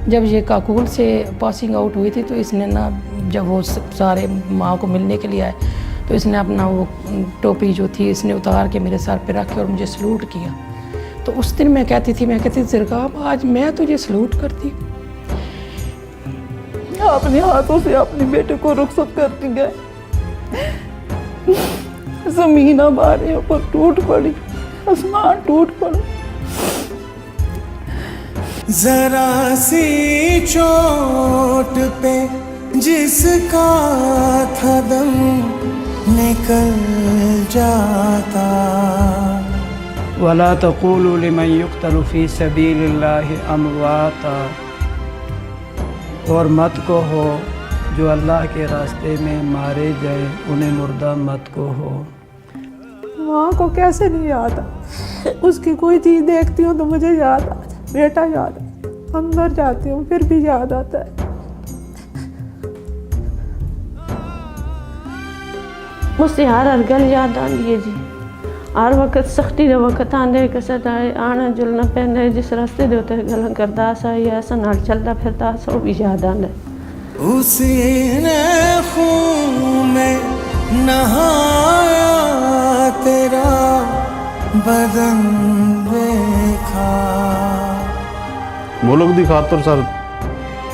جب یہ کاکول سے پاسنگ آؤٹ ہوئی تھی تو اس نے نا جب وہ سارے ماں کو ملنے کے لیے آئے تو اس نے اپنا وہ ٹوپی جو تھی اس نے اتار کے میرے سر پہ رکھ کے اور مجھے سلوٹ کیا. تو اس دن میں کہتی تھی زرگاب آج میں تجھے سلوٹ کرتی. اپنے ہاتھوں سے اپنے بیٹے کو رخصت کر دیا. زمین ہمارے اوپر ٹوٹ پڑی, آسمان ٹوٹ پڑا. ذرا سی چوٹ پہ جس کا تھا دم نکل جاتا. وَلَا تَقُولُوا لِمَنْ يُقْتَلُ فِي سَبِيلِ اللَّهِ أَمْوَاتًا, اور مت کہو جو اللہ کے راستے میں مارے جائے انہیں مردہ مت کہو. ماں کو کیسے نہیں یاد آتا, اس کی کوئی چیز دیکھتی ہوں تو مجھے یاد آتا, بیٹا یاد آتا, اندر جاتی ہوں پھر بھی یاد آتا ہے. مجھ سے ہر گل یاد آتی ہے جی. ہر وقت سختی دے وقت آندے کسے آنا جلنا پہندا ہے, جس راستے دے تے گلاں کردا سا یا ایسا نال چلدا پھردا سا وہ بھی یاد آندا ہے. اسی نے خون میں نہایا تیرا بدن دیکھا. ملک دی خاطر سر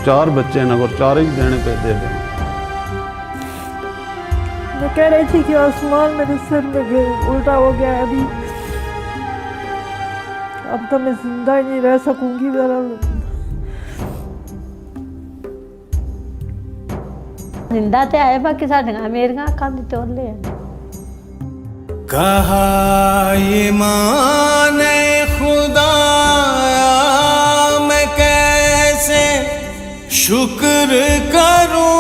4 بچے ہیں اور 4 ہی دینے پہ دے دیں. میں کہہ رہی تھی کہ آسمان میرے سر میں الٹا ہو گیا ہے ابھی, اب تو میں زندہ ہی نہیں رہ سکوں گی. ذرا زندہ تے آئے باقی ساڈے میری اکھاں دے تولے ہیں. کہا یہ مان خدا میں کیسے شکر کروں,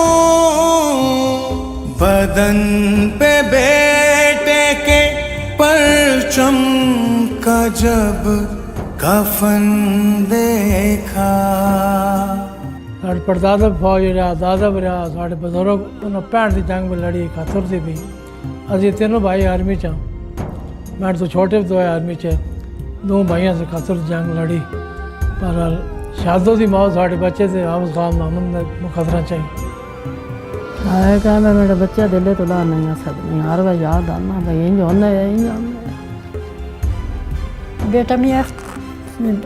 بدن پہ بیٹے کے پرچم کا جب کفن دیکھا. ساڑھے پردادا فوج رہا, دادا بھی رہا, ساڑھے بزرگ انہوں 65 کی جنگ میں لڑی, خطر تھی بھی. اسی تینوں بھائی آرمی چاں, میں تو چھوٹے تو ہے آرمی چاں, 2 بھائیوں سے خطر جنگ لڑی. پر شہادت دی موت ساڑھے بچے سے حافظ خان محمد خطرہ چاہیے. آئے کہ میں میرے بچہ دلے تو لا نہیں آ سکتی, ہر وقت یاد آنا بھائی انج ہونا ہے انج ہونا ہے. بیٹا میں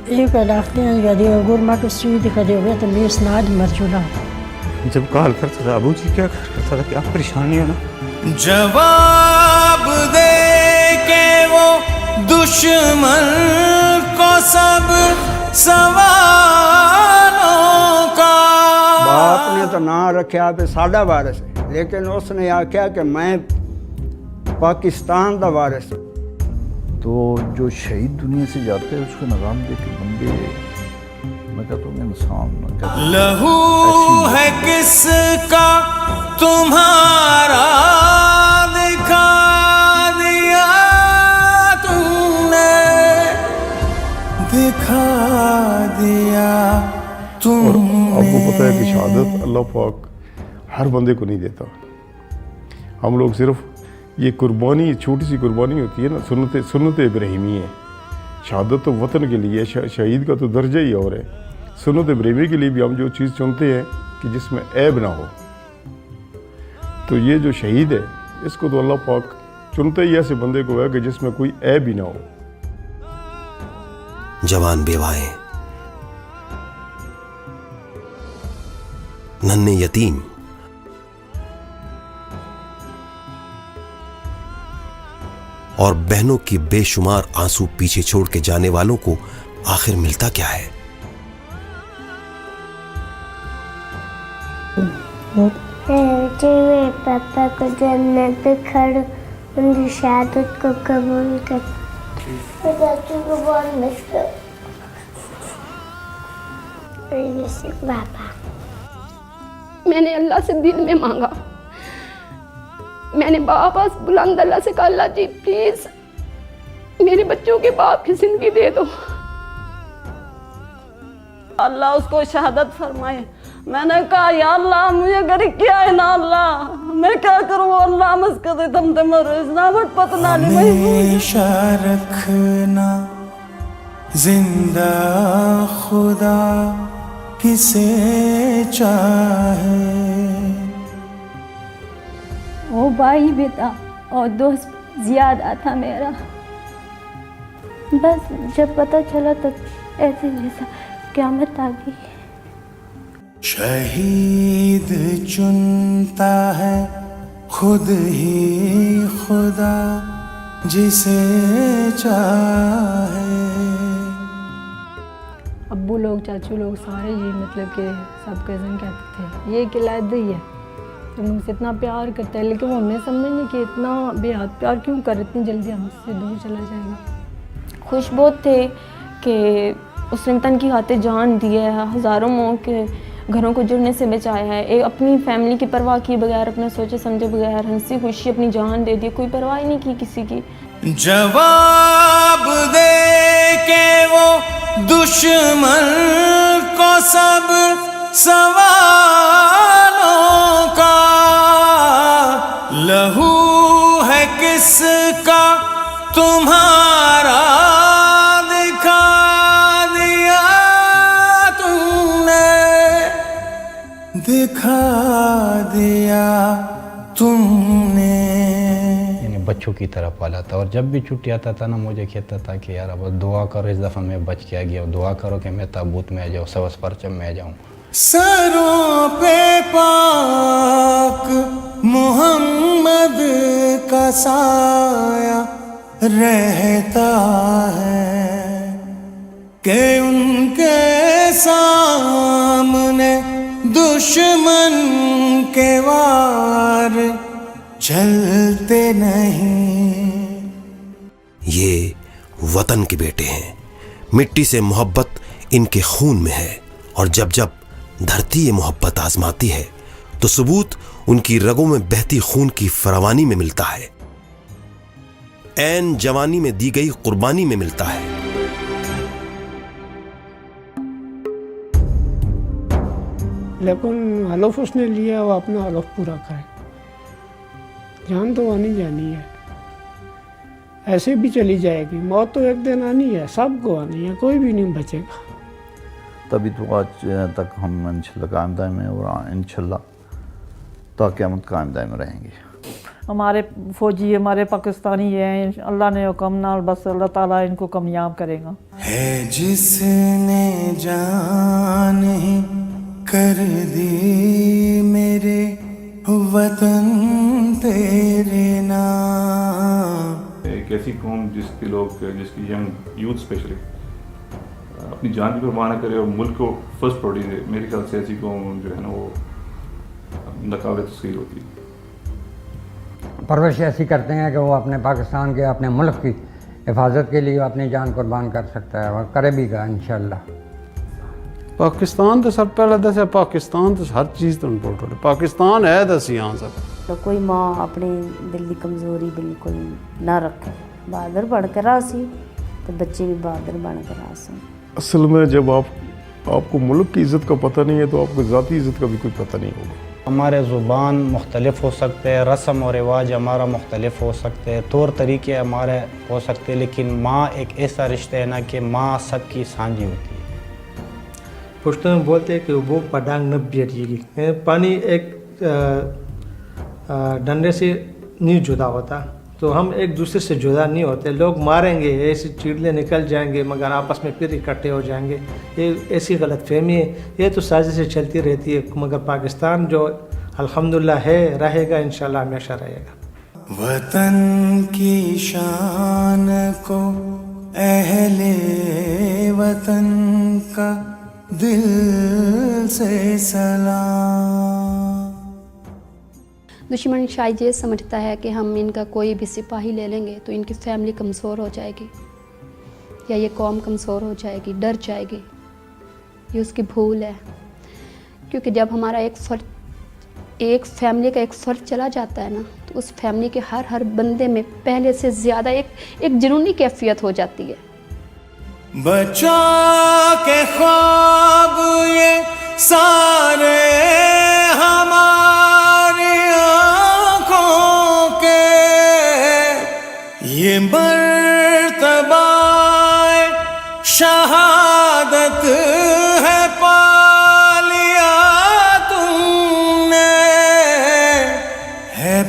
ایک علاقے ہیں کہ گرما کے سوئی دکھا دے ہوئے تو میرے سناد مرجونا. جب کال کرتا تھا ابو جی کیا کرتا تھا, کیا پریشانی ہونا. جواب دے کے وہ دشمن کو سب سوالوں کا. باپ نے تو نام رکھا پہ ساڈا وارث ہے, لیکن اس نے آخیا کہ میں پاکستان دا وارث. تو جو شہید دنیا سے جاتے ہیں اس کا نظام دیکھ کے بندے, میں کہتا ہوں انسان لہو ہے کس کا تمہارا دکھا دیا تم نے, دکھا دیا تم نے. آپ کو پتہ ہے کہ شہادت اللہ پاک ہر بندے کو نہیں دیتا. ہم لوگ صرف یہ قربانی, چھوٹی سی قربانی ہوتی ہے نا, سنت ابراہیمی ہے. شہادت تو وطن کے لیے, شہید کا تو درجہ ہی اور ہے. سنت ابراہیمی کے لیے بھی ہم جو چیز چنتے ہیں کہ جس میں عیب نہ ہو, تو یہ جو شہید ہے اس کو تو اللہ پاک چنتے ہی ایسے بندے کو ہے کہ جس میں کوئی عیب ہی نہ ہو. جوان بیوائیں, ننھے یتیم, اور بہنوں کی بے شمار آنسو پیچھے چھوڑ کے جانے والوں کو آخر ملتا کیا ہے؟ میرے پاپا کو جنت کھڑ ان کی شہادت کو قبول کر. میں بچوں کو بہت مس کروں. پاپا میں نے اللہ سے دل میں مانگا, میں نے بابا بلند اللہ سے کہا اللہ جی پلیز میرے بچوں کے باپ کی زندگی دے دو. اللہ اس کو شہادت فرمائے. میں نے کہا یا اللہ مجھے گھر کیا ہے نا اللہ, میں کیا کروں اللہ, مسکتے تم تے مرو اتنا بٹ پتنا نہیں. ہمیشہ رکھنا زندہ خدا किसे चाहे। वो भाई भी था और दोस्त ज़्यादा था मेरा। बस जब पता चला तो ऐसे जैसा क़यामत आ गई। शहीद चुनता है खुद ही खुदा जिसे चाहे। अब्बू लोग चाचू लोग सारे ये मतलब कि सब कज़न कहते थे ये किलायत ही है, तुम हमसे इतना प्यार करता है, लेकिन वो हमें समझ नहीं कि इतना बेहद प्यार क्यों कर, इतनी जल्दी हमसे दूर चला जाएगा। खुश बहुत थे कि उसने वतन की खातिर जान दी है, हज़ारों माओं के घरों को जुड़ने से बचाया है, एक अपनी फैमिली की परवाह किए बगैर, अपना सोचे समझे बगैर हंसी खुशी अपनी जान दे दी, कोई परवाह ही नहीं की किसी की। जवाब दे के वो दुश्मन को सब सवालों का, लहू है किसका तुम्हारा दिखा दिया तुमने, दिखा दिया तुमने। बच्चों की तरह पाला था, और जब भी छुट्टी आता था ना मुझे कहता था कि यार अब दुआ करो, इस दफ़ा मैं बच के आ गया, दुआ करो कि मैं ताबूत में आ जाऊँ, सबस परचम में आ जाऊँ। सरों पे पाक मोहम्मद का साया रहता है कि उनके सामने दुश्मन के वार चलते नहीं। ये वतन के बेटे हैं, मिट्टी से मोहब्बत इनके खून में है, और जब जब धरती ये मोहब्बत आजमाती है तो सबूत उनकी रगों में बहती खून की फरावानी में मिलता है, ऐन जवानी में दी गई कुर्बानी में मिलता है। लेकिन हलफ उसने लिया, वो अपना हलफ पूरा करे। जान तो आनी जानी है, ऐसे भी चली जाएगी, मौत तो एक दिन आनी है, सबको आनी है, कोई भी नहीं बचेगा। तभी तो आज तक हम इंशाल्लाह कायम दायम हैं, और इंशाल्लाह ता क़यामत कायम दायम रहेंगे। हमारे फौजी हमारे पाकिस्तानी हैं, अल्लाह ने हुक्म नाल बस अल्लाह ताला इनको कामयाब करेगा। है जिसने जान ही कर दी मेरे वतन तेरे नाम। एक ऐसी कौम जिसके लोग, जिसकी यंग यूथ स्पेशली अपनी जान की परवाह न करे और मुल्क को फर्स्ट प्रायोरिटी दे, मेरे ख्याल से ऐसी कौम जो है ना वो नाकाबिल तस्खीर होती है। परवरिश ऐसी करते हैं कि वो अपने पाकिस्तान के, अपने मुल्क की हिफाजत के लिए अपनी जान कुर्बान कर सकता है, और करे भी गा इंशाल्लाह। पाकिस्तान तो सब पहले दस है, पाकिस्तान तो हर चीज़ तो इम्पोर्टेंट है, पाकिस्तान है दस यहाँ सब। तो कोई माँ अपनी दिल की कमज़ोरी बिल्कुल ना रखे, बहादुर बन कर रासी तो बच्चे भी बहादुर बन कर रासी। असल में जब आपको मुल्क की इज़्ज़त का पता नहीं है तो आपको ज़ाती इज़्ज़त का भी कोई पता नहीं होगा। हमारे ज़ुबान मुख्तलिफ हो सकते हैं, रस्म और रिवाज हमारा मुख्तलिफ हो सकते हैं, तौर तरीके हमारे हो सकते हैं, लेकिन माँ एक ऐसा रिश्ता है ना कि माँ सबकी सांझी होती है। पुश्तों में बोलते हैं कि वो पडांग न बियरिएगी, पानी एक डंडे से नहीं जुदा होता, तो हम एक दूसरे से जुदा नहीं होते। लोग मारेंगे, ऐसे चीड़ले निकल जाएंगे, मगर आपस में फिर इकट्ठे हो जाएंगे, ये ऐसी गलतफहमी है, ये तो साजिशें चलती रहती है। मगर पाकिस्तान जो अल्हम्दुलिल्लाह है, रहेगा, इंशाल्लाह हमेशा रहेगा। वतन की शान को अहले वतन का दिल से सलाम। दुश्मन शायद ये समझता है कि हम इनका कोई भी सिपाही ले लेंगे तो इनकी फैमिली कमज़ोर हो जाएगी या ये कौम कमज़ोर हो जाएगी, डर जाएगी। ये उसकी भूल है, क्योंकि जब हमारा एक फैमिली का एक फ़र्द चला जाता है ना, तो उस फैमिली के हर बंदे में पहले से ज़्यादा एक जुनूनी कैफियत हो जाती है। बचा के ख्वाब ये सारे हमारी आँखों के, ये मर्तबा शहादत है पा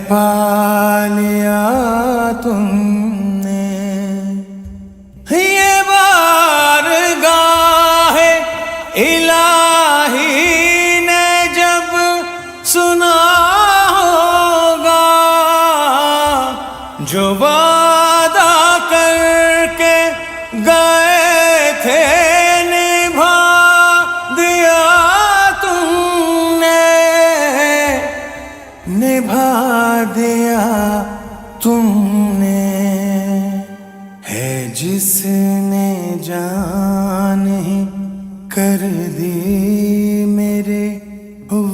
पा लिया तुमने, ये बारगाह इलाही ने जब सुना होगा, जो वादा करके गए थे निभा दिया तुमने, निभा दिया तुमने। है जिसने जान ही कर दी मेरे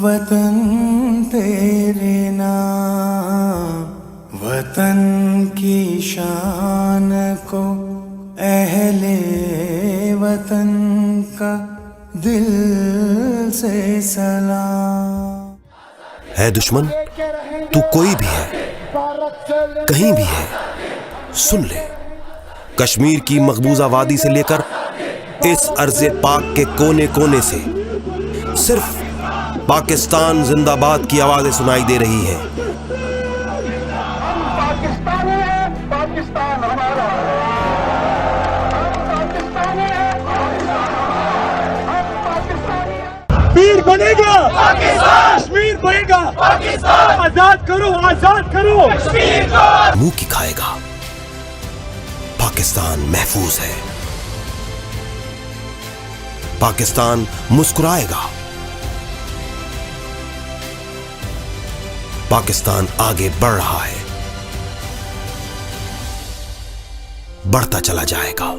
वतन तेरे नाम, वतन की शान को अहले वतन का दिल से सलाम। है दुश्मन, तू कोई भी है, कहीं भी है, सुन ले। कश्मीर की मकबूजा वादी से लेकर इस अर्ज़े पाक के कोने कोने से सिर्फ पाकिस्तान जिंदाबाद की आवाजें सुनाई दे रही हैं। पाकिस्तान हमारा, कश्मीर बनेगा पाकिस्तान, कश्मीर बनेगा पाकिस्तान, आजाद करो कश्मीर को। मुंह की खाएगा, पाकिस्तान महफूज है, पाकिस्तान मुस्कुराएगा, पाकिस्तान आगे बढ़ रहा है, बढ़ता चला जाएगा।